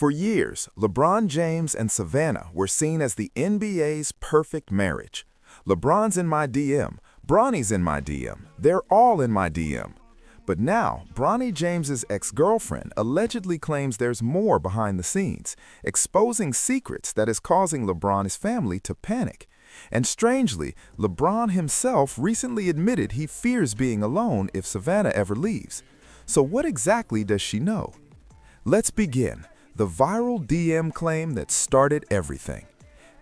For years, LeBron James and Savannah were seen as the NBA's perfect marriage. LeBron's in my DM, Bronny's in my DM, they're all in my DM. But now, Bronny James's ex-girlfriend allegedly claims there's more behind the scenes, exposing secrets that is causing LeBron's family to panic. And strangely, LeBron himself recently admitted he fears being alone if Savannah ever leaves. So what exactly does she know? Let's begin. The viral DM claim that started everything.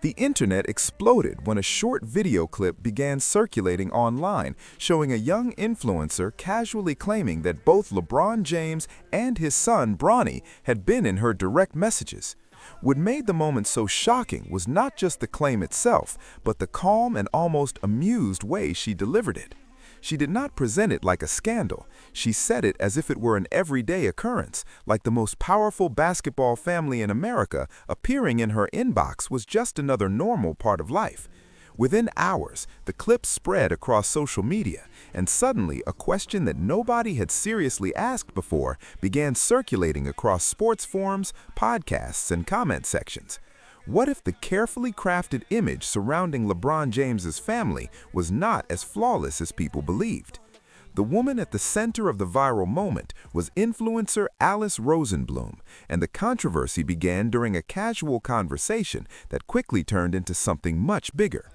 The internet exploded when a short video clip began circulating online showing a young influencer casually claiming that both LeBron James and his son Bronny had been in her direct messages. What made the moment so shocking was not just the claim itself, but the calm and almost amused way she delivered it. She did not present it like a scandal. She said it as if it were an everyday occurrence, like the most powerful basketball family in America appearing in her inbox was just another normal part of life. Within hours, the clip spread across social media, and suddenly a question that nobody had seriously asked before began circulating across sports forums, podcasts, and comment sections. What if the carefully crafted image surrounding LeBron James's family was not as flawless as people believed? The woman at the center of the viral moment was influencer Alice Rosenblum, and the controversy began during a casual conversation that quickly turned into something much bigger.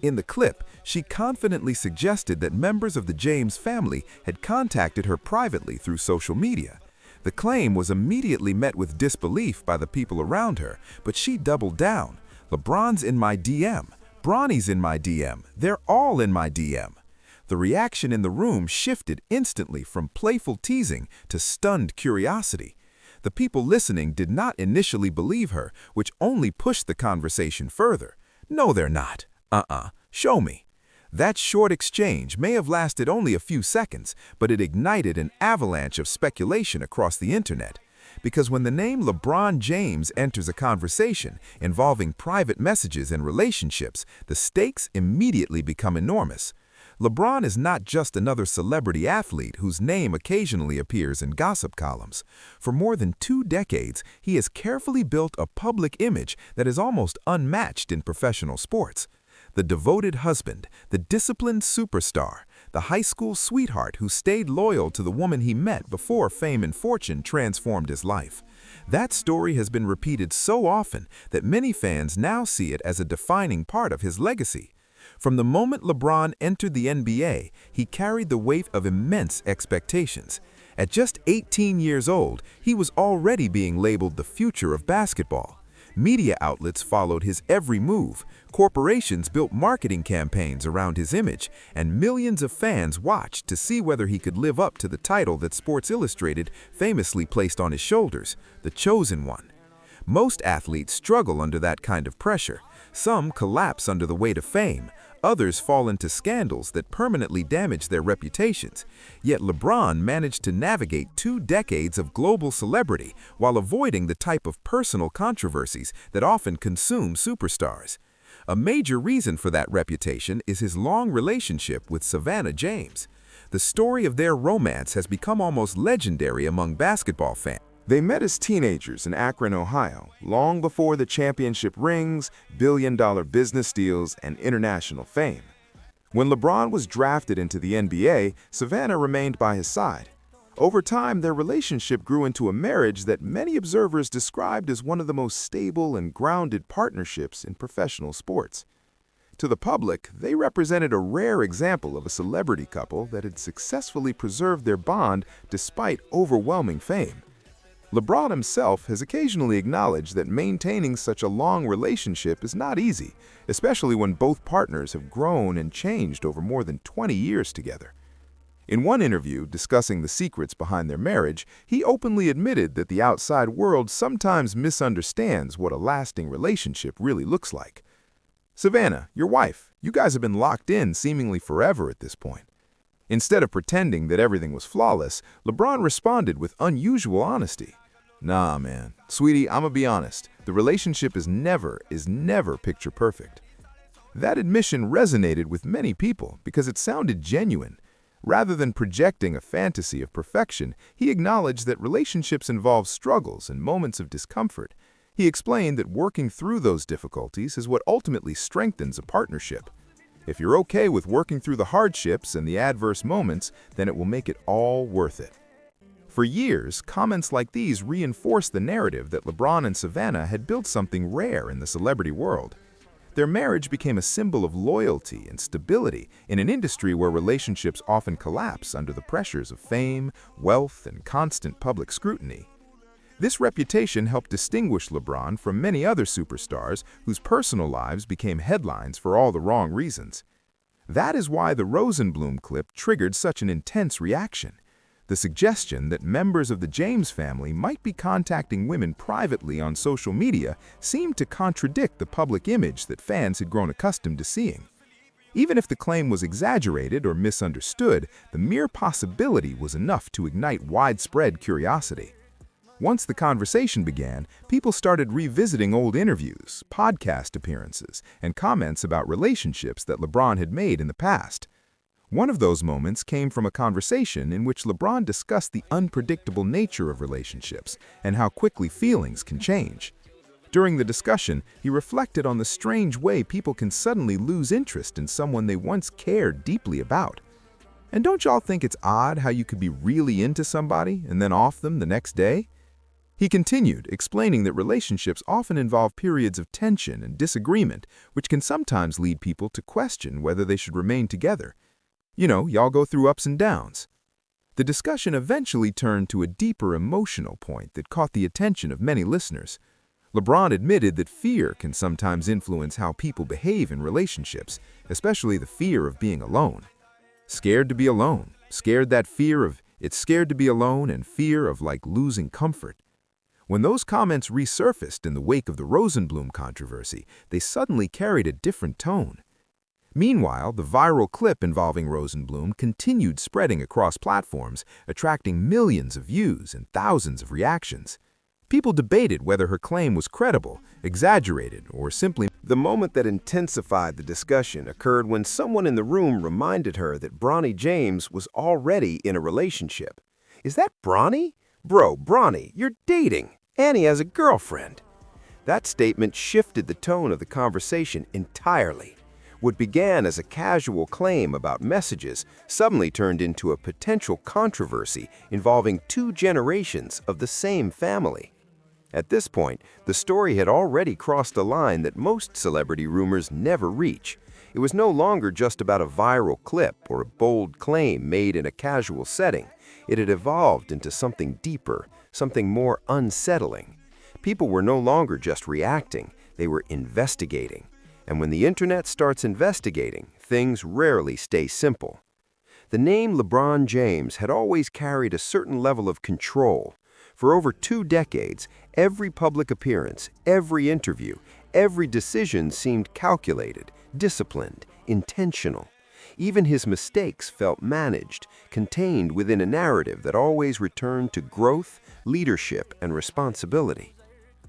In the clip, she confidently suggested that members of the James family had contacted her privately through social media. The claim was immediately met with disbelief by the people around her, but she doubled down. LeBron's in my DM, Bronny's in my DM, they're all in my DM. The reaction in the room shifted instantly from playful teasing to stunned curiosity. The people listening did not initially believe her, which only pushed the conversation further. No, they're not. Show me. That short exchange may have lasted only a few seconds, but it ignited an avalanche of speculation across the internet. Because when the name LeBron James enters a conversation involving private messages and relationships, the stakes immediately become enormous. LeBron is not just another celebrity athlete whose name occasionally appears in gossip columns. For more than 2 decades, he has carefully built a public image that is almost unmatched in professional sports. The devoted husband, the disciplined superstar, the high school sweetheart who stayed loyal to the woman he met before fame and fortune transformed his life. That story has been repeated so often that many fans now see it as a defining part of his legacy. From the moment LeBron entered the NBA, he carried the weight of immense expectations. At just 18 years old, he was already being labeled the future of basketball. Media outlets followed his every move, corporations built marketing campaigns around his image, and millions of fans watched to see whether he could live up to the title that Sports Illustrated famously placed on his shoulders, the chosen one. Most athletes struggle under that kind of pressure. Some collapse under the weight of fame. Others fall into scandals that permanently damage their reputations. Yet LeBron managed to navigate 2 decades of global celebrity while avoiding the type of personal controversies that often consume superstars. A major reason for that reputation is his long relationship with Savannah James. The story of their romance has become almost legendary among basketball fans. They met as teenagers in Akron, Ohio, long before the championship rings, billion-dollar business deals, and international fame. When LeBron was drafted into the NBA, Savannah remained by his side. Over time, their relationship grew into a marriage that many observers described as one of the most stable and grounded partnerships in professional sports. To the public, they represented a rare example of a celebrity couple that had successfully preserved their bond despite overwhelming fame. LeBron himself has occasionally acknowledged that maintaining such a long relationship is not easy, especially when both partners have grown and changed over more than 20 years together. In one interview discussing the secrets behind their marriage, he openly admitted that the outside world sometimes misunderstands what a lasting relationship really looks like. Savannah, your wife, you guys have been locked in seemingly forever at this point. Instead of pretending that everything was flawless, LeBron responded with unusual honesty. Nah, man. Sweetie, I'ma be honest. The relationship is never picture perfect. That admission resonated with many people because it sounded genuine. Rather than projecting a fantasy of perfection, he acknowledged that relationships involve struggles and moments of discomfort. He explained that working through those difficulties is what ultimately strengthens a partnership. If you're okay with working through the hardships and the adverse moments, then it will make it all worth it. For years, comments like these reinforced the narrative that LeBron and Savannah had built something rare in the celebrity world. Their marriage became a symbol of loyalty and stability in an industry where relationships often collapse under the pressures of fame, wealth, and constant public scrutiny. This reputation helped distinguish LeBron from many other superstars whose personal lives became headlines for all the wrong reasons. That is why the Rosenblum clip triggered such an intense reaction. The suggestion that members of the James family might be contacting women privately on social media seemed to contradict the public image that fans had grown accustomed to seeing. Even if the claim was exaggerated or misunderstood, the mere possibility was enough to ignite widespread curiosity. Once the conversation began, people started revisiting old interviews, podcast appearances, and comments about relationships that LeBron had made in the past. One of those moments came from a conversation in which LeBron discussed the unpredictable nature of relationships and how quickly feelings can change. During the discussion, he reflected on the strange way people can suddenly lose interest in someone they once cared deeply about. And don't y'all think it's odd how you could be really into somebody and then off them the next day? He continued, explaining that relationships often involve periods of tension and disagreement, which can sometimes lead people to question whether they should remain together. You know, y'all go through ups and downs. The discussion eventually turned to a deeper emotional point that caught the attention of many listeners. LeBron admitted that fear can sometimes influence how people behave in relationships, especially the fear of being alone. Scared to be alone, it's scared to be alone and fear of like losing comfort. When those comments resurfaced in the wake of the Rosenblum controversy, they suddenly carried a different tone. Meanwhile, the viral clip involving Rosenblum continued spreading across platforms, attracting millions of views and thousands of reactions. People debated whether her claim was credible, exaggerated, or simply. The moment that intensified the discussion occurred when someone in the room reminded her that Bronny James was already in a relationship. "Is that Bronny? Bro, Bronny, you're dating. Annie has a girlfriend." That statement shifted the tone of the conversation entirely. What began as a casual claim about messages suddenly turned into a potential controversy involving two generations of the same family. At this point, the story had already crossed a line that most celebrity rumors never reach. It was no longer just about a viral clip or a bold claim made in a casual setting. It had evolved into something deeper, something more unsettling. People were no longer just reacting, they were investigating. And when the internet starts investigating, things rarely stay simple. The name LeBron James had always carried a certain level of control. For over 2 decades, every public appearance, every interview, every decision seemed calculated, disciplined, intentional. Even his mistakes felt managed, contained within a narrative that always returned to growth, leadership, and responsibility.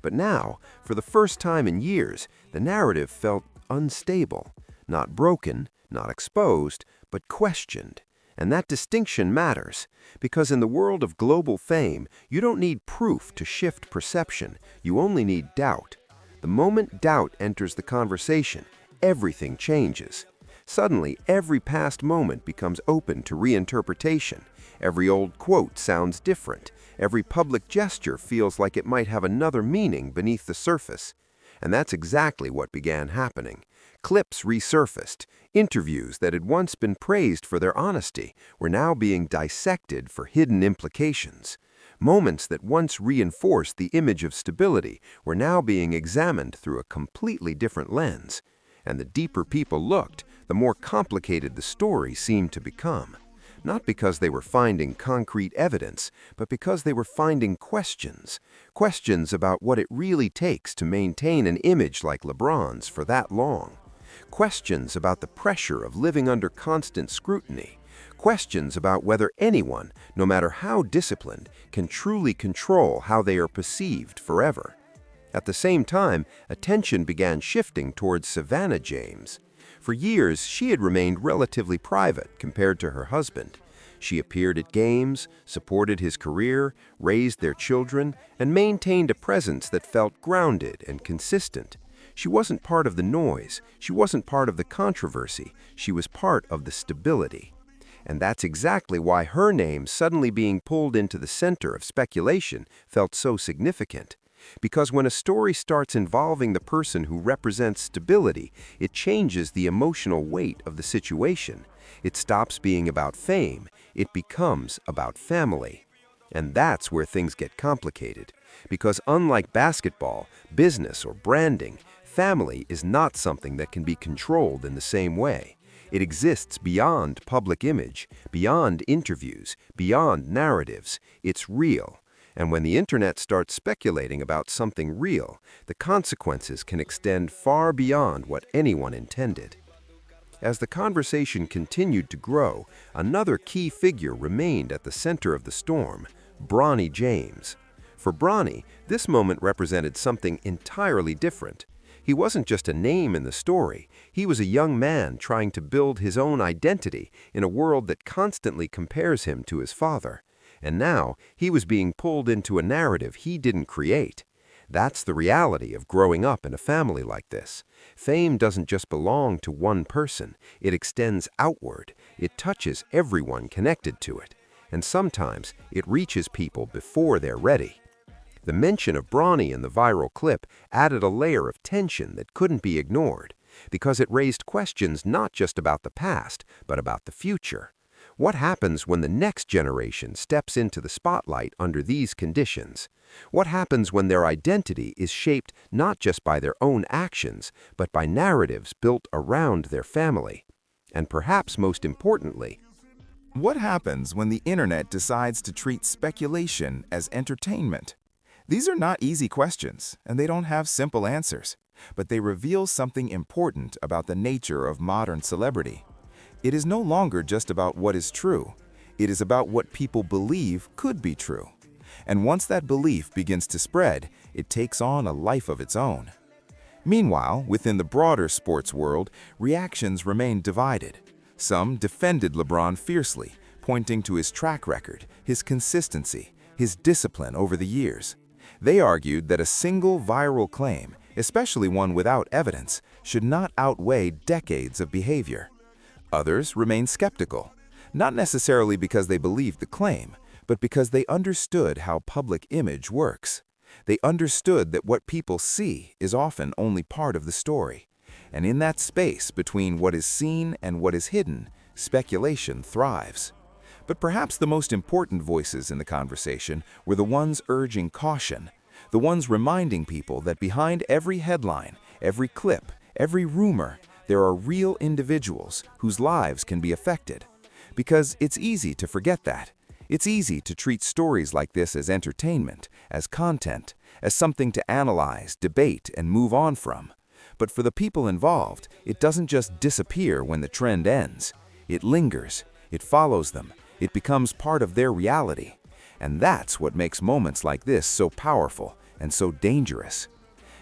But now, for the first time in years, the narrative felt unstable, not broken, not exposed, but questioned. And that distinction matters, because in the world of global fame, you don't need proof to shift perception, you only need doubt. The moment doubt enters the conversation, everything changes. Suddenly, every past moment becomes open to reinterpretation. Every old quote sounds different. Every public gesture feels like it might have another meaning beneath the surface. And that's exactly what began happening. Clips resurfaced. Interviews that had once been praised for their honesty were now being dissected for hidden implications. Moments that once reinforced the image of stability were now being examined through a completely different lens. And the deeper people looked, the more complicated the story seemed to become. Not because they were finding concrete evidence, but because they were finding questions. Questions about what it really takes to maintain an image like LeBron's for that long. Questions about the pressure of living under constant scrutiny. Questions about whether anyone, no matter how disciplined, can truly control how they are perceived forever. At the same time, attention began shifting towards Savannah James. For years, she had remained relatively private compared to her husband. She appeared at games, supported his career, raised their children, and maintained a presence that felt grounded and consistent. She wasn't part of the noise, she wasn't part of the controversy, she was part of the stability. And that's exactly why her name suddenly being pulled into the center of speculation felt so significant. Because when a story starts involving the person who represents stability, it changes the emotional weight of the situation. It stops being about fame, it becomes about family. And that's where things get complicated. Because unlike basketball, business, or branding, family is not something that can be controlled in the same way. It exists beyond public image, beyond interviews, beyond narratives. It's real. And when the internet starts speculating about something real, the consequences can extend far beyond what anyone intended. As the conversation continued to grow, another key figure remained at the center of the storm: Bronny James. For Bronny, this moment represented something entirely different. He wasn't just a name in the story, he was a young man trying to build his own identity in a world that constantly compares him to his father. And now, he was being pulled into a narrative he didn't create. That's the reality of growing up in a family like this. Fame doesn't just belong to one person, it extends outward. It touches everyone connected to it. And sometimes, it reaches people before they're ready. The mention of Bronny in the viral clip added a layer of tension that couldn't be ignored, because it raised questions not just about the past, but about the future. What happens when the next generation steps into the spotlight under these conditions? What happens when their identity is shaped not just by their own actions, but by narratives built around their family? And perhaps most importantly, What happens when the internet decides to treat speculation as entertainment? These are not easy questions, and they don't have simple answers, but they reveal something important about the nature of modern celebrity. It is no longer just about what is true. It is about what people believe could be true. And once that belief begins to spread, it takes on a life of its own. Meanwhile, within the broader sports world, reactions remained divided. Some defended LeBron fiercely, pointing to his track record, his consistency, his discipline over the years. They argued that a single viral claim, especially one without evidence, should not outweigh decades of behavior. Others remained skeptical, not necessarily because they believed the claim, but because they understood how public image works. They understood that what people see is often only part of the story. And in that space between what is seen and what is hidden, speculation thrives. But perhaps the most important voices in the conversation were the ones urging caution, the ones reminding people that behind every headline, every clip, every rumor, there are real individuals whose lives can be affected. Because it's easy to forget that. It's easy to treat stories like this as entertainment, as content, as something to analyze, debate, and move on from. But for the people involved, it doesn't just disappear when the trend ends. It lingers, it follows them, it becomes part of their reality. And that's what makes moments like this so powerful and so dangerous.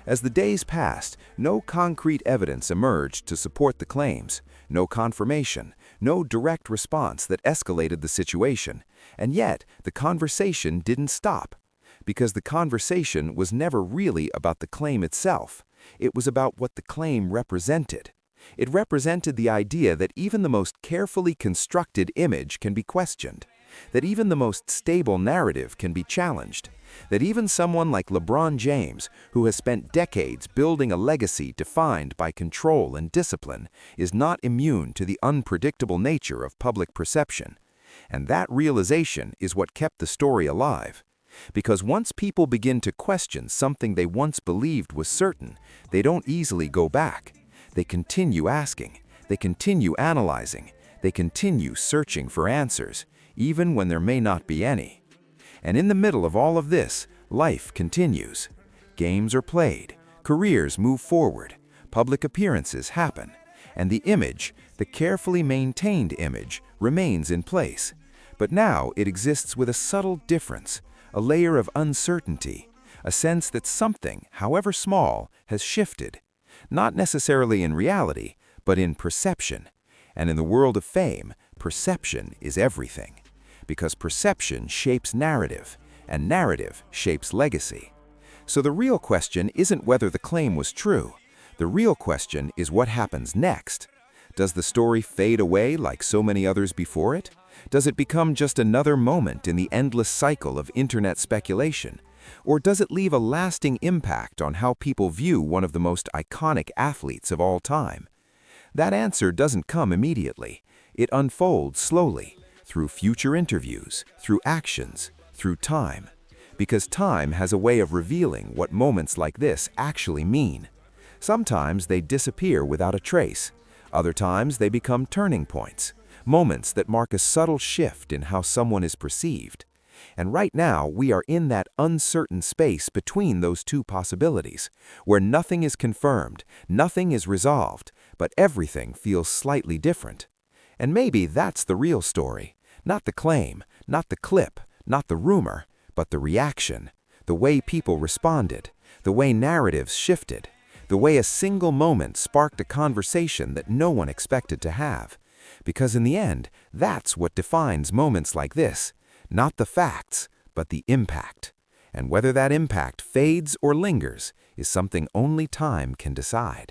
As the days passed, no concrete evidence emerged to support the claims, no confirmation, no direct response that escalated the situation. And yet, the conversation didn't stop. Because the conversation was never really about the claim itself. It was about what the claim represented. It represented the idea that even the most carefully constructed image can be questioned, that even the most stable narrative can be challenged, that even someone like LeBron James, who has spent decades building a legacy defined by control and discipline, is not immune to the unpredictable nature of public perception. And that realization is what kept the story alive. Because once people begin to question something they once believed was certain, they don't easily go back. They continue asking, they continue analyzing, they continue searching for answers, even when there may not be any. And in the middle of all of this, life continues. Games are played, careers move forward, public appearances happen, and the image, the carefully maintained image, remains in place. But now it exists with a subtle difference, a layer of uncertainty, a sense that something, however small, has shifted. Not necessarily in reality, but in perception. And in the world of fame, perception is everything. Because perception shapes narrative, and narrative shapes legacy. So the real question isn't whether the claim was true. The real question is what happens next. Does the story fade away like so many others before it? Does it become just another moment in the endless cycle of internet speculation? Or does it leave a lasting impact on how people view one of the most iconic athletes of all time? That answer doesn't come immediately. It unfolds slowly, through future interviews, through actions, through time. Because time has a way of revealing what moments like this actually mean. Sometimes they disappear without a trace. Other times they become turning points, moments that mark a subtle shift in how someone is perceived. And right now, we are in that uncertain space between those two possibilities, where nothing is confirmed, nothing is resolved, but everything feels slightly different. And maybe that's the real story. Not the claim, not the clip, not the rumor, but the reaction, the way people responded, the way narratives shifted, the way a single moment sparked a conversation that no one expected to have. Because in the end, that's what defines moments like this. Not the facts, but the impact. And whether that impact fades or lingers is something only time can decide.